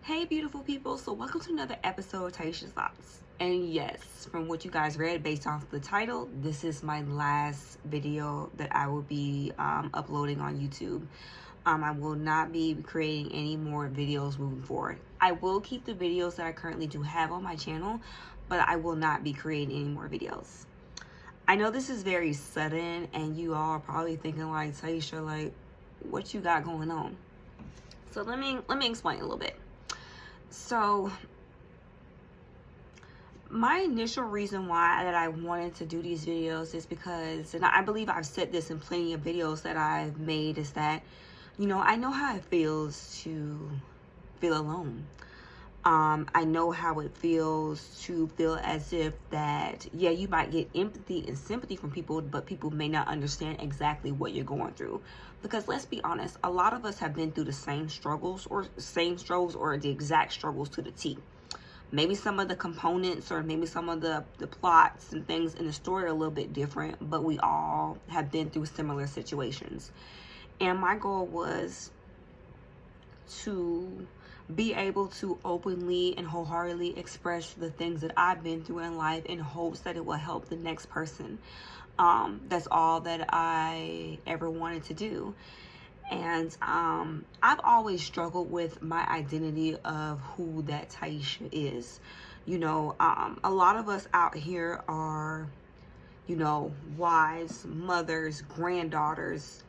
Hey, beautiful people. So, welcome to another episode of Taisha's Thoughts. And yes, from what you guys read based off the title, this is my last video that I will be uploading on YouTube. I will not be creating any more videos moving forward. I will keep the videos that I currently do have on my channel, but I will not be creating any more videos. I know this is very sudden, and you all are probably thinking like, Taisha, like, what you got going on? So let me explain a little bit. So my initial reason why that I wanted to do these videos is because, and I believe I've said this in plenty of videos that I've made, is that, you know, I know how it feels to feel alone. I know how it feels to feel as if that, yeah, you might get empathy and sympathy from people, but people may not understand exactly what you're going through. Because let's be honest, a lot of us have been through the same struggles or the exact struggles to the T. Maybe some of the components or maybe some of the plots and things in the story are a little bit different, but we all have been through similar situations. And my goal was to be able to openly and wholeheartedly express the things that I've been through in life in hopes that it will help the next person. That's all that I ever wanted to do. And I've always struggled with my identity of who that Taisha is. You know, a lot of us out here are, you know, wives, mothers, granddaughters,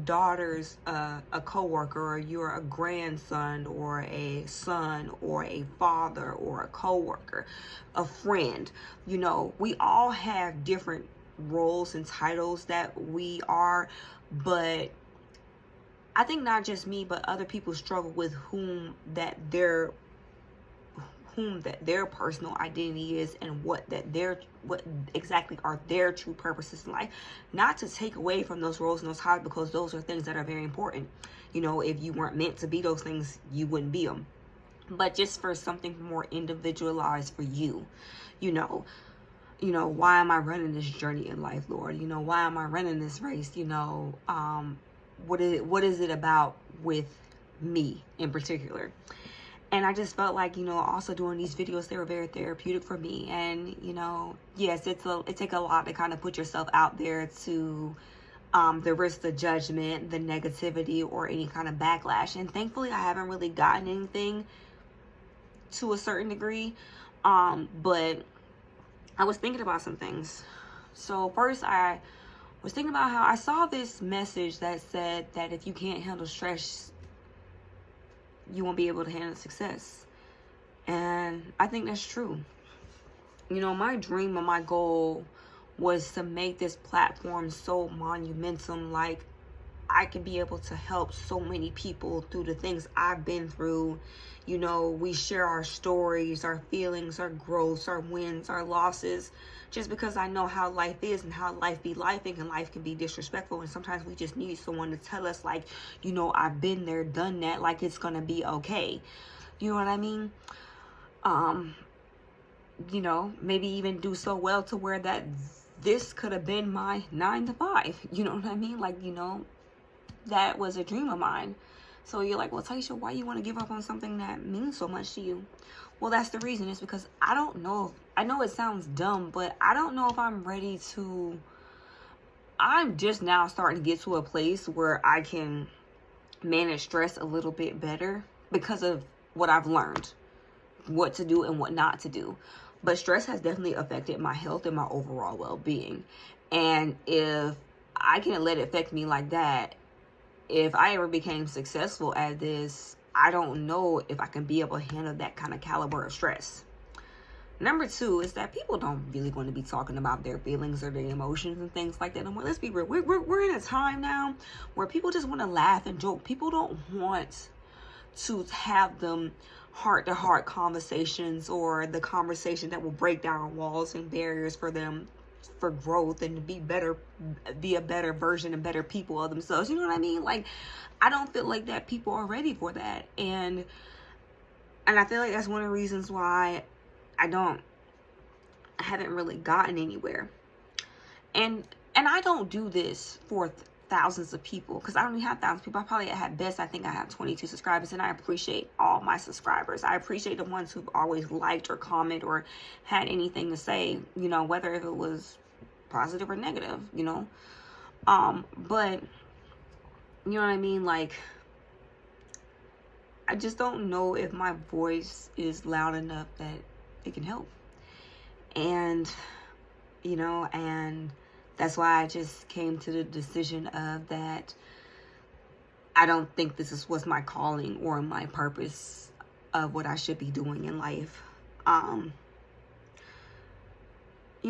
daughters, a coworker, or you're a grandson or a son or a father or a coworker, a friend. You know, we all have different roles and titles that we are, but I think not just me, but other people struggle with whom their personal identity is and what exactly are their true purposes in life. Not to take away from those roles and those titles, because those are things that are very important. You know, if you weren't meant to be those things, you wouldn't be them. But just for something more individualized for you, you know, why am I running this journey in life, Lord? You know, why am I running this race? You know, what is it about with me in particular? And I just felt like, you know, also doing these videos, they were very therapeutic for me. And, you know, yes, it takes a lot to kind of put yourself out there to the risk, the judgment, the negativity, or any kind of backlash. And thankfully, I haven't really gotten anything to a certain degree. But I was thinking about some things. So first, I was thinking about how I saw this message that said that if you can't handle stress, you won't be able to handle success. And I think that's true. You know, my dream and my goal was to make this platform so monumental, like I could be able to help so many people through the things I've been through. You know, we share our stories, our feelings, our growths, our wins, our losses, just because I know how life is and how life be lifing, and life can be disrespectful. And sometimes we just need someone to tell us, like, you know, I've been there, done that, like it's going to be okay. You know what I mean? You know, maybe even do so well to where that this could have been my 9 to 5. You know what I mean? Like, you know, that was a dream of mine. So you're like, well, Taisha, why you want to give up on something that means so much to you? Well, that's the reason. It's because I don't know. I know it sounds dumb, but I don't know if I'm ready to. I'm just now starting to get to a place where I can manage stress a little bit better because of what I've learned, what to do and what not to do. But stress has definitely affected my health and my overall well-being. And if I can let it affect me like that, if I ever became successful at this, I don't know if I can be able to handle that kind of caliber of stress. Number 2 is that people don't really want to be talking about their feelings or their emotions and things like that no more. Let's be real. We're in a time now where people just want to laugh and joke. People don't want to have them heart-to-heart conversations, or the conversation that will break down walls and barriers for them for growth and to be a better version and better people of themselves. You know what I mean? Like, I don't feel like that people are ready for that. And I feel like that's one of the reasons why I haven't really gotten anywhere. And I don't do this for thousands of people, because I don't even have thousands of people. I probably, at best, I think I have 22 subscribers, and I appreciate all my subscribers. I appreciate the ones who've always liked or commented or had anything to say, you know, whether if it was positive or negative, you know. But you know what I mean? Like, I just don't know if my voice is loud enough that it can help. And, you know, and that's why I just came to the decision of that I don't think this was my calling or my purpose of what I should be doing in life. You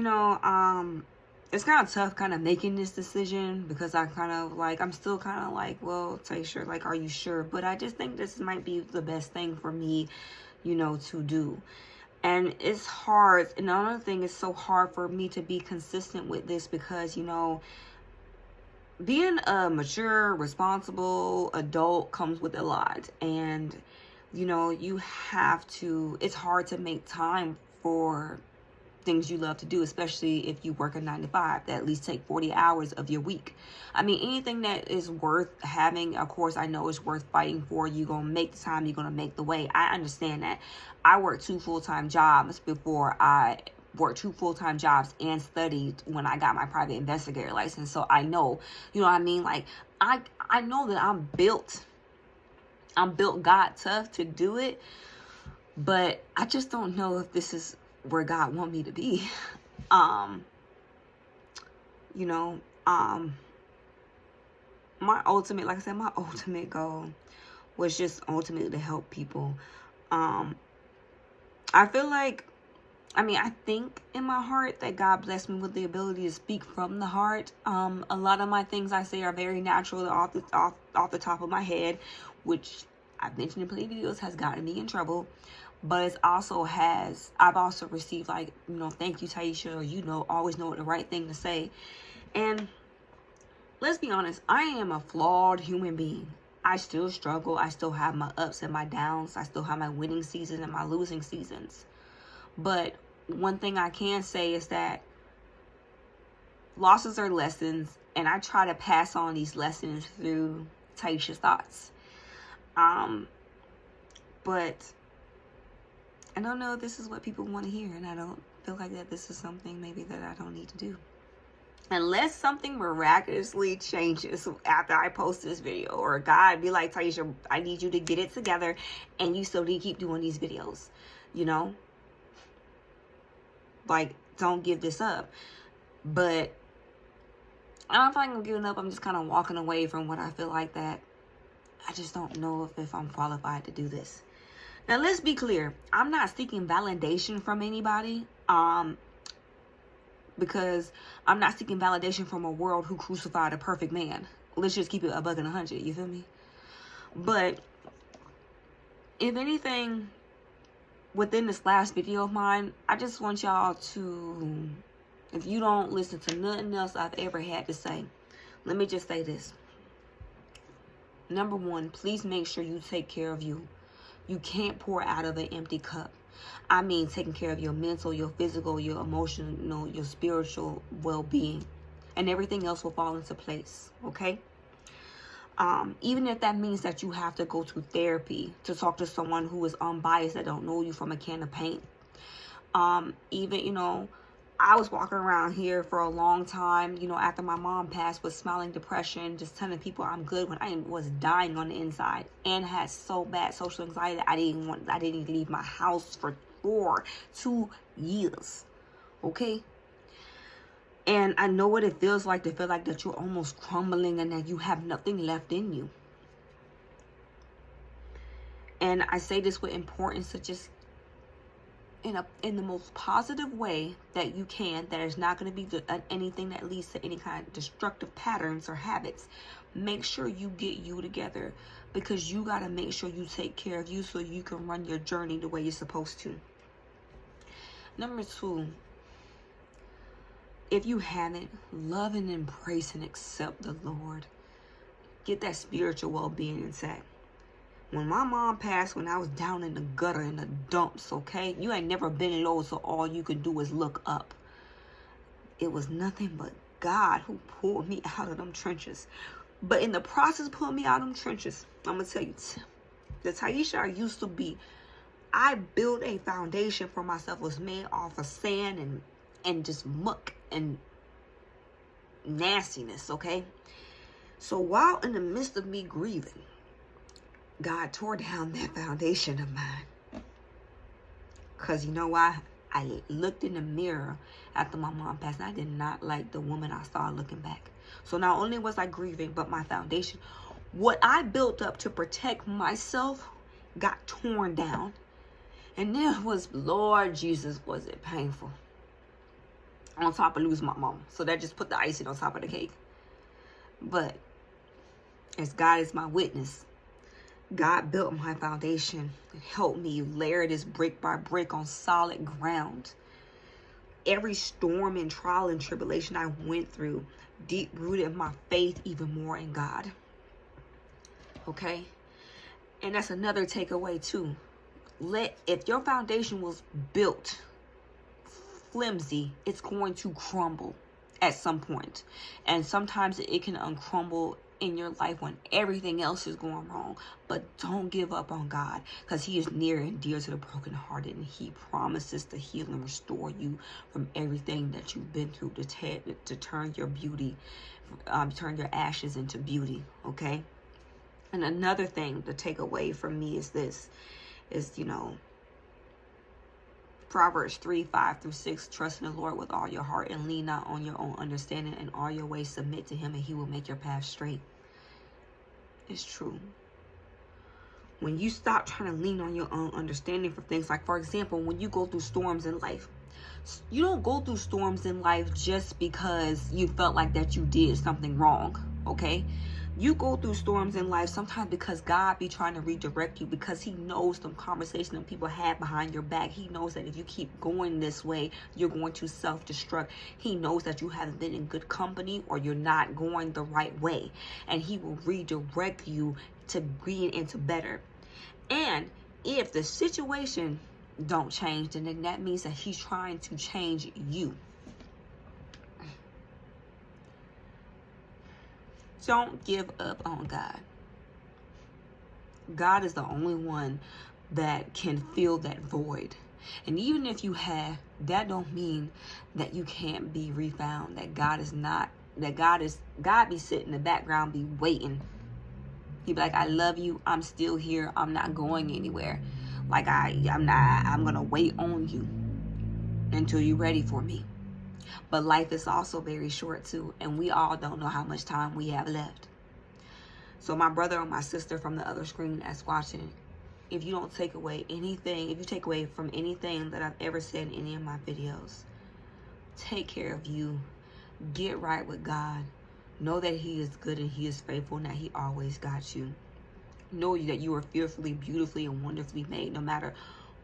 know, it's kind of tough kind of making this decision, because I'm still kind of like, well, Taisha, like, are you sure? But I just think this might be the best thing for me, you know, to do. And it's hard. And another thing, is so hard for me to be consistent with this, because, you know, being a mature, responsible adult comes with a lot. And, you know, it's hard to make time for things you love to do, especially if you work a 9-to-5 that at least take 40 hours of your week. I mean, anything that is worth having, of course, I know is worth fighting for. You're going to make the time, you're going to make the way. I understand that. I worked 2 full-time jobs before I worked 2 full-time jobs and studied when I got my private investigator license. So I know, you know what I mean? Like, I know that I'm built God tough to do it, but I just don't know if this is where God want me to be. You know, my ultimate goal was just ultimately to help people. I feel like, I think in my heart that God blessed me with the ability to speak from the heart. A lot of my things I say are very natural off the top of my head, which I've mentioned in plenty of videos has gotten me in trouble. But I've also received, like, you know, thank you, Taisha, or, you know, always know what the right thing to say. And let's be honest, I am a flawed human being. I still struggle. I still have my ups and my downs. I still have my winning seasons and my losing seasons. But one thing I can say is that losses are lessons, and I try to pass on these lessons through Taisha's thoughts. But I don't know if this is what people want to hear, and I don't feel like that this is something maybe that I don't need to do. Unless something miraculously changes after I post this video, or God be like, Taisha, I need you to get it together, and you still need to keep doing these videos, you know? Like, don't give this up. But I don't feel like I'm giving up. I'm just kind of walking away from what I feel like that I just don't know if I'm qualified to do this. Now, let's be clear. I'm not seeking validation from anybody, because I'm not seeking validation from a world who crucified a perfect man. Let's just keep it $100, you feel me? But if anything, within this last video of mine, I just want y'all to, if you don't listen to nothing else I've ever had to say, let me just say this. Number 1, please make sure you take care of you. You can't pour out of an empty cup. I mean, taking care of your mental, your physical, your emotional, your spiritual well-being. And everything else will fall into place, okay? Even if that means that you have to go to therapy to talk to someone who is unbiased, that don't know you from a can of paint. Even, you know, I was walking around here for a long time, you know, after my mom passed, with smiling depression, just telling people I'm good when I was dying on the inside, and had so bad social anxiety that I didn't even leave my house for 2 years. Okay? And I know what it feels like to feel like that you're almost crumbling and that you have nothing left in you. And I say this with importance to just in the most positive way that you can, that is not going to be anything that leads to any kind of destructive patterns or habits. Make sure you get you together, because you got to make sure you take care of you so you can run your journey the way you're supposed to. Number 2, if you haven't, love and embrace and accept the Lord. Get that spiritual well-being intact. When my mom passed, when I was down in the gutter, in the dumps, okay? You ain't never been low, so all you could do is look up. It was nothing but God who pulled me out of them trenches. But in the process of pulling me out of them trenches, I'm going to tell you, the Taisha I used to be, I built a foundation for myself. It was made off of sand and just muck and nastiness, okay? So while in the midst of me grieving, God tore down that foundation of mine. Because you know why? I looked in the mirror after my mom passed, and I did not like the woman I saw looking back. So not only was I grieving, but my foundation, what I built up to protect myself, got torn down. And then was, Lord Jesus, was it painful. On top of losing my mom. So that just put the icing on top of the cake. But as God is my witness, God built my foundation and helped me layer this brick by brick on solid ground. Every storm and trial and tribulation I went through deep rooted my faith even more in God. Okay? And that's another takeaway too. If your foundation was built flimsy, it's going to crumble at some point. And sometimes it can uncrumble in your life when everything else is going wrong. But don't give up on God, because he is near and dear to the brokenhearted, and he promises to heal and restore you from everything that you've been through, to turn your beauty, turn your ashes into beauty. Okay? And another thing to take away from me is this, Proverbs 3:5-6, trust in the Lord with all your heart and lean not on your own understanding, and all your ways submit to him, and he will make your path straight. It's true. When you stop trying to lean on your own understanding for things, like for example, when you go through storms in life, you don't go through storms in life just because you felt like that you did something wrong, okay? You go through storms in life sometimes because God be trying to redirect you, because he knows some conversation that people have behind your back. He knows that if you keep going this way, you're going to self-destruct. He knows that you haven't been in good company, or you're not going the right way. And he will redirect you to green into better. And if the situation don't change, then that means that he's trying to change you. Don't give up on God. God is the only one that can fill that void. And even if you have, that don't mean that you can't be refound. That God be sitting in the background, be waiting. He be like, I love you. I'm still here. I'm not going anywhere. Like I'm gonna wait on you until you're ready for me. But life is also very short too, and we all don't know how much time we have left. So my brother or my sister from the other screen that's watching, if you don't take away anything, if you take away from anything that I've ever said in any of my videos, take care of you. Get right with God. Know that he is good and he is faithful, and that he always got you. Know that you are fearfully, beautifully, and wonderfully made, no matter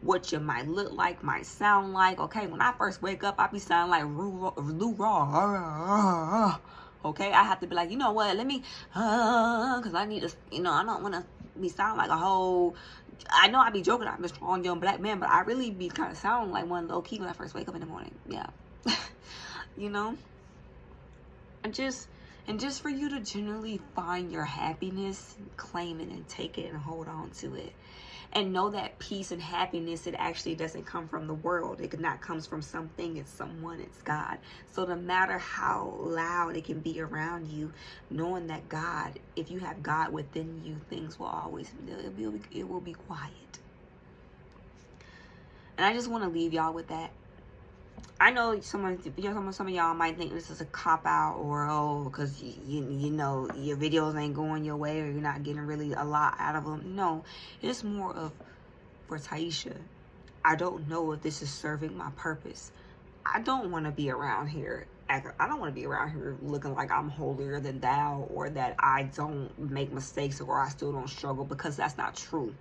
what you might look like, might sound like. Okay, when I first wake up, I be sounding like Lou Raw. Okay, I have to be like, you know what, let me, because I need to, I don't want to be sounding like a whole, I know I be joking, I'm a strong young black man, but I really be kind of sounding like one low key when I first wake up in the morning. Yeah. And just for you to genuinely find your happiness, claim it and take it and hold on to it. And know that peace and happiness, it actually doesn't come from the world. It not comes from something, it's someone, it's God. So no matter how loud it can be around you, knowing that God, if you have God within you, things will always, it will be quiet. And I just want to leave y'all with that. I know some of y'all might think this is a cop-out, or because you know your videos ain't going your way, or you're not getting really a lot out of them. No, it's more of, for Taisha, I don't know if this is serving my purpose. I don't want to be around here. I don't want to be around here looking like I'm holier than thou, or that I don't make mistakes, or I still don't struggle, because that's not true.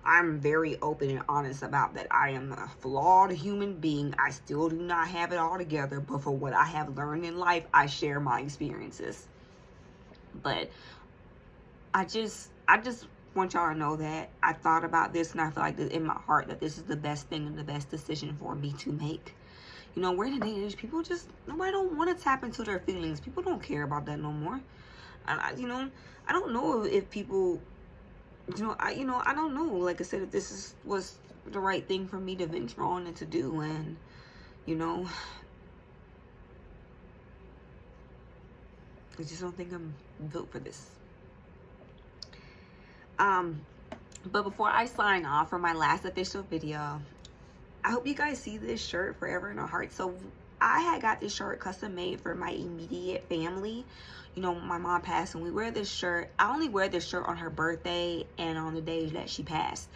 I'm very open and honest about that. I am a flawed human being. I still do not have it all together, but for what I have learned in life, I share my experiences. But I just want y'all to know that I thought about this, and I feel like in my heart that this is the best thing and the best decision for me to make. You know, we're in a day and age, people just, nobody don't want to tap into their feelings. People don't care about that no more. You know, I don't know if people, I don't know, like I said, if this was the right thing for me to venture on and to do. And, you know, I just don't think I'm built for this. But before I sign off for my last official video, I hope you guys see this shirt, Forever in Our Hearts. So I had got this shirt custom made for my immediate family. You know, my mom passed, and we wear this shirt. I only wear this shirt on her birthday and on the day that she passed.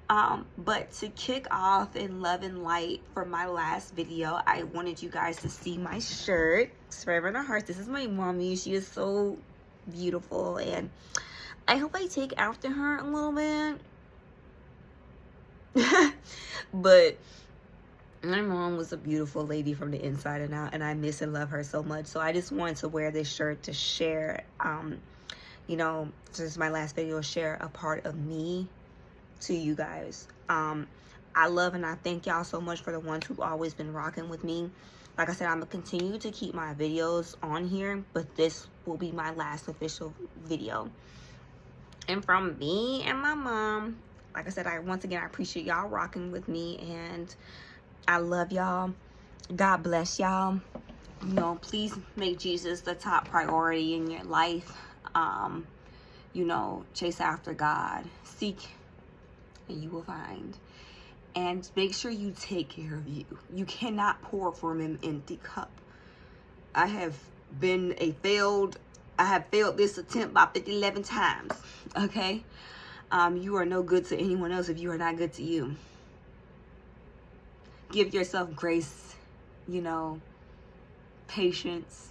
But to kick off in love and light for my last video, I wanted you guys to see my shirt. It's Forever in Our Hearts. This is my mommy. She is so beautiful, and I hope I take after her a little bit. But my mom was a beautiful lady from the inside and out, and I miss and love her so much. So I just wanted to wear this shirt to share, you know, since my last video, share a part of me to you guys. I love and I thank y'all so much for the ones who've always been rocking with me. Like I said, I'm gonna continue to keep my videos on here, but this will be my last official video. And from me and my mom, like I said, once again, I appreciate y'all rocking with me, and I love y'all. God bless y'all. You know, please make Jesus the top priority in your life. You know, chase after God. Seek and you will find. And make sure you take care of you. You cannot pour from an empty cup. I have failed this attempt about 11 times. Okay? You are no good to anyone else if you are not good to you. Give yourself grace, you know, patience.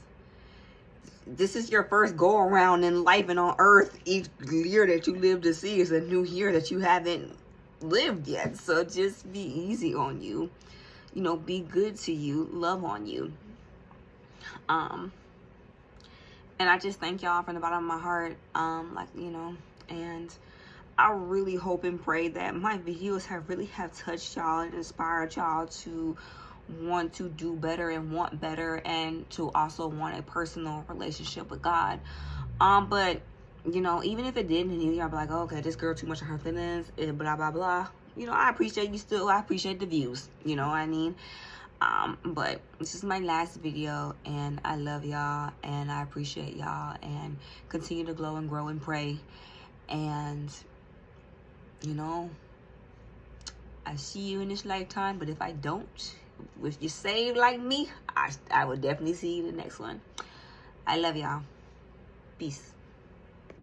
This is your first go around in life and on earth. Each year that you live to see is a new year that you haven't lived yet. So just be easy on you. You know, be good to you. Love on you. And I just thank y'all from the bottom of my heart. Like, you know, and I really hope and pray that my videos have touched y'all and inspired y'all to want to do better and want better, and to also want a personal relationship with God. But you know, even if it didn't, and y'all be like, oh, okay, this girl too much of her feelings, blah blah blah. You know, I appreciate you still. I appreciate the views. You know what I mean? But this is my last video, and I love y'all, and I appreciate y'all, and continue to glow and grow and pray. And you know, I see you in this lifetime, but if I don't, if you're saved like me, I will definitely see you in the next one. I love y'all. Peace.